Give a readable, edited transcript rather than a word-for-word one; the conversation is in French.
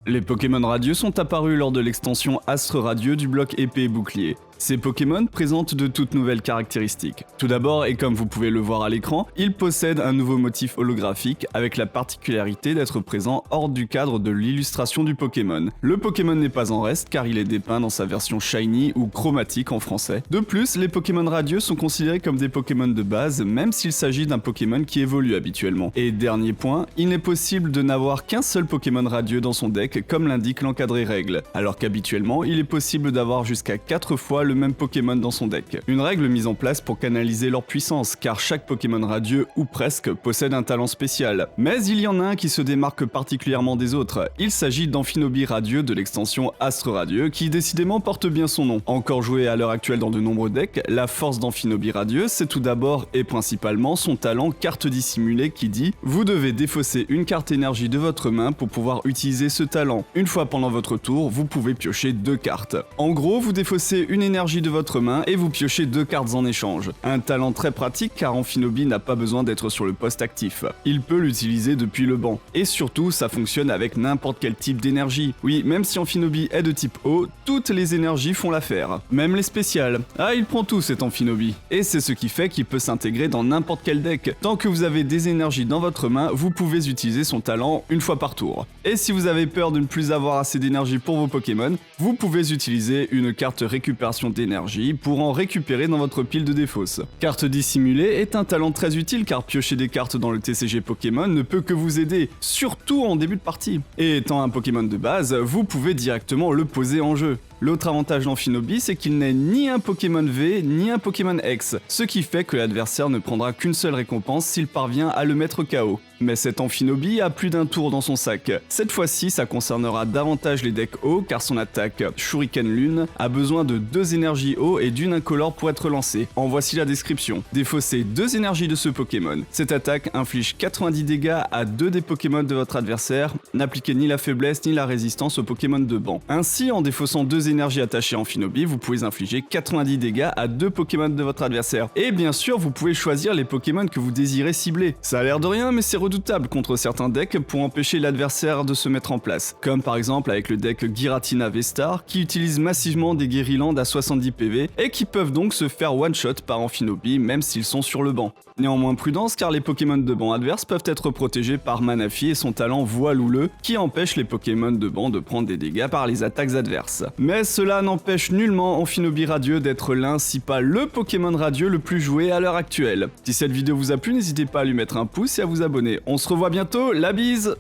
Les Pokémon radieux sont apparus lors de l'extension Astre Radieux du bloc épée et bouclier. Ces Pokémon présentent de toutes nouvelles caractéristiques. Tout d'abord, et comme vous pouvez le voir à l'écran, ils possèdent un nouveau motif holographique avec la particularité d'être présent hors du cadre de l'illustration du Pokémon. Le Pokémon n'est pas en reste car il est dépeint dans sa version shiny ou chromatique en français. De plus, les Pokémon radieux sont considérés comme des Pokémon de base même s'il s'agit d'un Pokémon qui évolue habituellement. Et dernier point, il n'est possible de n'avoir qu'un seul Pokémon radieux dans son deck comme l'indique l'encadré règle, alors qu'habituellement il est possible d'avoir jusqu'à 4 fois le même Pokémon dans son deck. Une règle mise en place pour canaliser leur puissance, car chaque Pokémon radieux, ou presque, possède un talent spécial. Mais il y en a un qui se démarque particulièrement des autres. Il s'agit d'Amphinobi radieux de l'extension Astre Radieux, qui décidément porte bien son nom. Encore joué à l'heure actuelle dans de nombreux decks, la force d'Amphinobi radieux, c'est tout d'abord et principalement son talent carte dissimulée qui dit « Vous devez défausser une carte énergie de votre main pour pouvoir utiliser ce talent. Une fois pendant votre tour, vous pouvez piocher 2 cartes. » En gros, vous défaussez une énergie de votre main et vous piochez 2 cartes en échange. Un talent très pratique car Amphinobi n'a pas besoin d'être sur le poste actif. Il peut l'utiliser depuis le banc. Et surtout, ça fonctionne avec n'importe quel type d'énergie. Oui, même si Amphinobi est de type eau, toutes les énergies font l'affaire. Même les spéciales. Ah, il prend tout cet Amphinobi. Et c'est ce qui fait qu'il peut s'intégrer dans n'importe quel deck. Tant que vous avez des énergies dans votre main, vous pouvez utiliser son talent une fois par tour. Et si vous avez peur de ne plus avoir assez d'énergie pour vos Pokémon, vous pouvez utiliser une carte récupération d'énergie pour en récupérer dans votre pile de défausse. Carte dissimulée est un talent très utile car piocher des cartes dans le TCG Pokémon ne peut que vous aider, surtout en début de partie. Et étant un Pokémon de base, vous pouvez directement le poser en jeu. L'autre avantage d'Amphinobi, c'est qu'il n'est ni un Pokémon V, ni un Pokémon X, ce qui fait que l'adversaire ne prendra qu'une seule récompense s'il parvient à le mettre KO. Mais cet Amphinobi a plus d'un tour dans son sac. Cette fois-ci, ça concernera davantage les decks eau, car son attaque Shuriken Lune a besoin de 2 énergies eau et d'une incolore pour être lancée. En voici la description. Défaussez 2 énergies de ce Pokémon. Cette attaque inflige 90 dégâts à 2 des Pokémon de votre adversaire. N'appliquez ni la faiblesse ni la résistance aux Pokémon de banc. Ainsi, en défaussant 2 énergies attachées à Amphinobi, vous pouvez infliger 90 dégâts à 2 Pokémon de votre adversaire. Et bien sûr, vous pouvez choisir les Pokémon que vous désirez cibler. Ça a l'air de rien, mais c'est redoutable contre certains decks pour empêcher l'adversaire de se mettre en place. Comme par exemple avec le deck Giratina V-Star, qui utilise massivement des Guériland à 70 PV et qui peuvent donc se faire one-shot par Amphinobi même s'ils sont sur le banc. Néanmoins prudence car les Pokémon de banc adverses peuvent être protégés par Manaphy et son talent Voile Houleux qui empêche les Pokémon de banc de prendre des dégâts par les attaques adverses. Mais cela n'empêche nullement Amphinobi radieux d'être l'un si pas le Pokémon radieux le plus joué à l'heure actuelle. Si cette vidéo vous a plu, n'hésitez pas à lui mettre un pouce et à vous abonner. On se revoit bientôt, la bise!